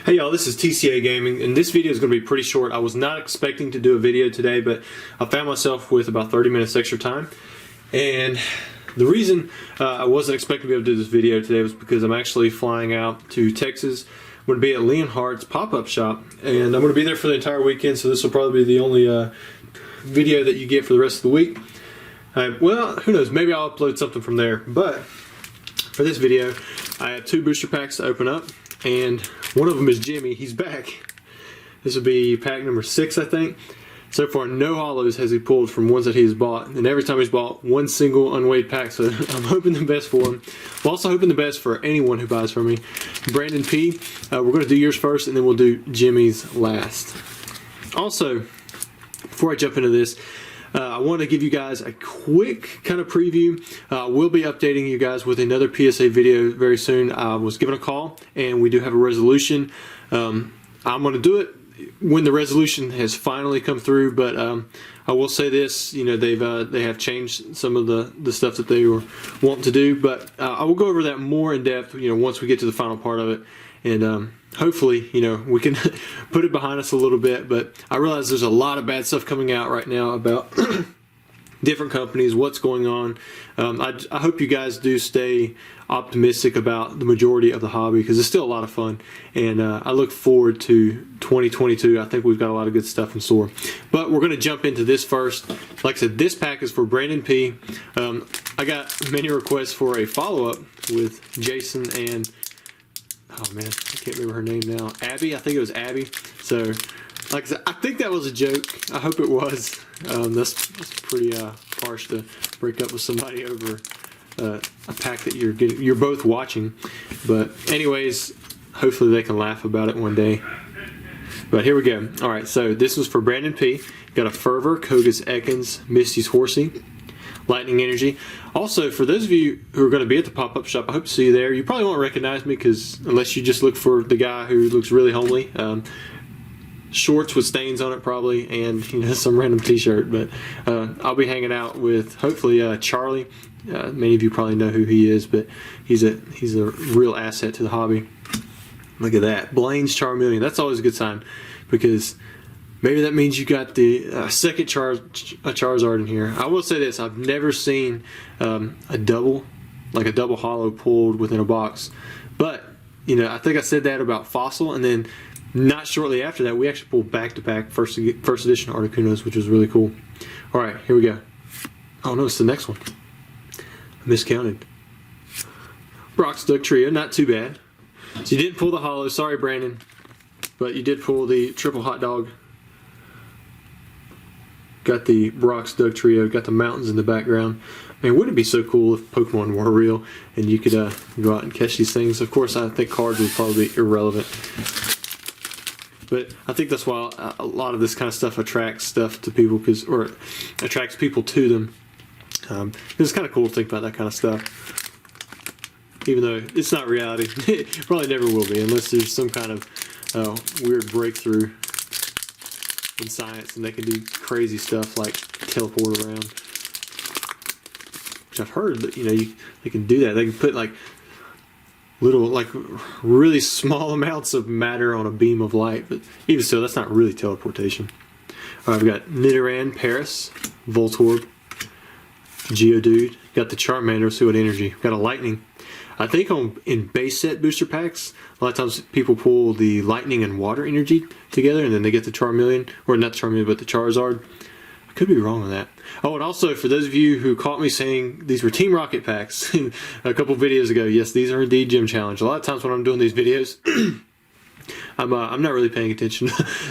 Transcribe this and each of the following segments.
Hey y'all, this is TCA Gaming, and this video is going to be pretty short. I was not expecting to do a video today, but I found myself with about 30 minutes extra time. And the reason I wasn't expecting to be able to do this video today was because I'm actually flying out to Texas. I'm going to be at Leonhardt's pop-up shop, and I'm going to be there for the entire weekend, so this will probably be the only video that you get for the rest of the week. Well, who knows, maybe I'll upload something from there, but for this video, I have two booster packs to open up. And one of them is Jimmy. He's back. This will be pack number 6, I think. So far, no hollows has he pulled from ones that he's bought. And every time he's bought one single unweighed pack. So I'm hoping the best for him. I'm also hoping the best for anyone who buys from me. Brandon P, we're going to do yours first, and then we'll do Jimmy's last. Also, before I jump into this, I want to give you guys a quick kind of preview. We'll be updating you guys with another PSA video very soon. I was given a call, and we do have a resolution. I'm going to do it when the resolution has finally come through, but I will say this, you know, they have changed some of the stuff that they were wanting to do, but I will go over that more in depth, you know, once we get to the final part of it. And hopefully, you know, we can put it behind us a little bit. But I realize there's a lot of bad stuff coming out right now about different companies, what's going on. I hope you guys do stay optimistic about the majority of the hobby, because it's still a lot of fun. And I look forward to 2022. I think we've got a lot of good stuff in store. But we're going to jump into this first. Like I said, this pack is for Brandon P. I got many requests for a follow-up with Jason and... oh man, I can't remember her name now. Abby, I think it was Abby. So, like I said, I think that was a joke. I hope it was. That's pretty harsh to break up with somebody over a pack that you're both watching. But anyways, hopefully they can laugh about it one day. But here we go. All right, so this was for Brandon P. Got a Fervor, Koga's Ekans, Misty's Horsey, Lightning Energy. Also, for those of you who are going to be at the pop-up shop, I hope to see you there. You probably won't recognize me, because unless you just look for the guy who looks really homely, shorts with stains on it probably, and you know, some random t-shirt. But I'll be hanging out with hopefully Charlie. Many of you probably know who he is, but he's a real asset to the hobby. Look at that, Blaine's Charmeleon. That's always a good sign, because maybe that means you got the second Charizard in here. I will say this, I've never seen a double hollow pulled within a box. But, you know, I think I said that about Fossil, and then not shortly after that, we actually pulled back-to-back first edition Articunos, which was really cool. All right, here we go. Oh no, it's the next one. I miscounted. Brock's Duck Trio, not too bad. So you didn't pull the hollow, sorry Brandon, but you did pull the triple hot dog. Got the Brock's Doug Trio, got the mountains in the background. Man, wouldn't it be so cool if Pokemon were real and you could go out and catch these things? Of course, I think cards would probably be irrelevant. But I think that's why a lot of this kind of stuff attracts stuff to people, or attracts people to them. It's kind of cool to think about that kind of stuff. Even though it's not reality. It probably never will be, unless there's some kind of weird breakthrough in science, and they can do crazy stuff like teleport around, which I've heard that, you know, they can do that. They can put like little, like really small amounts of matter on a beam of light, but even still, that's not really teleportation. All right, we've got Nidoran, Paris, Voltorb, Geodude, got the Charmander, Sealed Energy, got a Lightning. I think in base set booster packs, a lot of times people pull the Lightning and Water Energy together, and then they get the Charmeleon, or not the Charmeleon, but the Charizard. I could be wrong on that. Oh, and also for those of you who caught me saying these were Team Rocket packs a couple videos ago, yes, these are indeed Gym Challenge. A lot of times when I'm doing these videos, I'm not really paying attention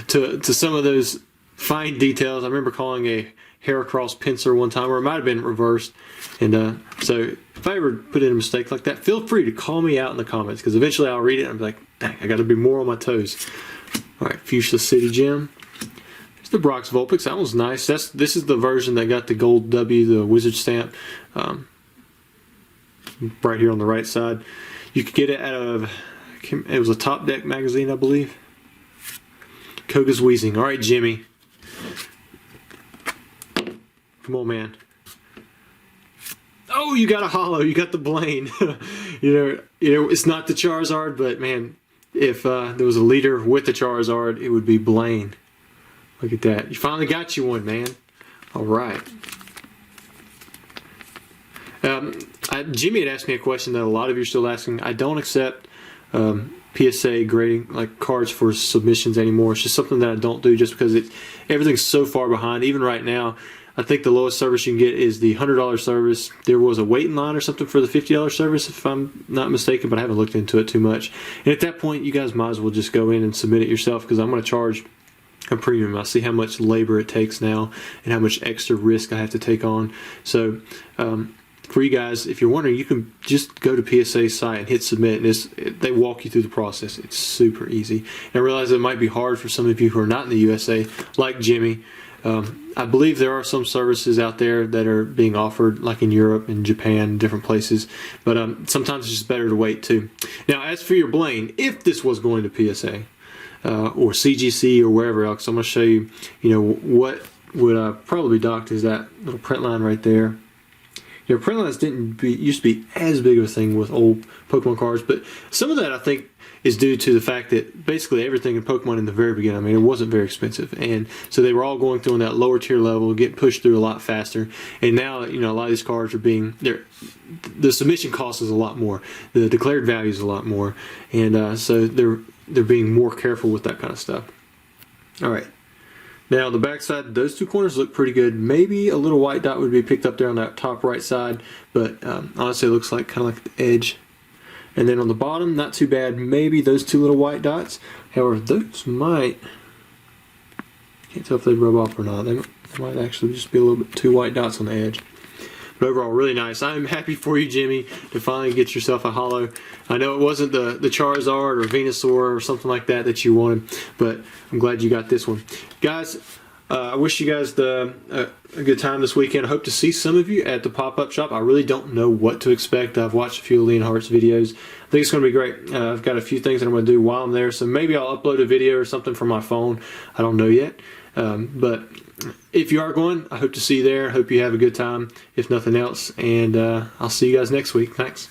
to some of those fine details. I remember calling a Heracross pincer one time, or it might have been reversed. And so if I ever put in a mistake like that, feel free to call me out in the comments, because eventually I'll read it and I'm like, dang, I got to be more on my toes. All right, Fuchsia City Gem. There's the Brock's Vulpix. That one's nice. This is the version that got the gold W, the wizard stamp, right here on the right side. You could get it out of, it was a Top Deck magazine, I believe. Koga's Wheezing. All right, Jimmy. Come on, man. Oh, you got a hollow. You got the Blaine. you know, it's not the Charizard, but man, if there was a leader with the Charizard, it would be Blaine. Look at that. You finally got you one, man. All right. Jimmy had asked me a question that a lot of you are still asking. I don't accept PSA grading like cards for submissions anymore. It's just something that I don't do just because everything's so far behind. Even right now, I think the lowest service you can get is the $100 service. There was a waiting line or something for the $50 service, if I'm not mistaken, but I haven't looked into it too much. And at that point, you guys might as well just go in and submit it yourself, because I'm going to charge a premium. I see how much labor it takes now and how much extra risk I have to take on. So for you guys, if you're wondering, you can just go to PSA's site and hit submit, and they walk you through the process. It's super easy. And I realize it might be hard for some of you who are not in the USA, like Jimmy. I believe there are some services out there that are being offered, like in Europe and Japan, different places. But sometimes it's just better to wait too. Now, as for your Blaine, if this was going to PSA or CGC or wherever else, I'm going to show you, what would probably be docked is that little print line right there. Print lines used to be as big of a thing with old Pokemon cards, but some of that I think is due to the fact that basically everything in Pokemon in the very beginning, I mean, it wasn't very expensive, and so they were all going through in that lower tier level, getting pushed through a lot faster. And now, a lot of these cards are the submission cost is a lot more, the declared value is a lot more, and so they're being more careful with that kind of stuff. All right. Now the back side, those two corners look pretty good. Maybe a little white dot would be picked up there on that top right side, but honestly it looks like kind of like the edge. And then on the bottom, not too bad. Maybe those two little white dots. However, those might, can't tell if they rub off or not. They might actually just be a little bit too white dots on the edge. But overall, really nice. I'm happy for you, Jimmy, to finally get yourself a holo. I know it wasn't the Charizard or Venusaur or something like that you wanted, but I'm glad you got this one. Guys, I wish you guys a good time this weekend. I hope to see some of you at the pop-up shop. I really don't know what to expect. I've watched a few of Leonhardt's videos. I think it's going to be great. I've got a few things that I'm going to do while I'm there, so maybe I'll upload a video or something from my phone. I don't know yet. But if you are going, I hope to see you there. Hope you have a good time, if nothing else. And I'll see you guys next week. Thanks.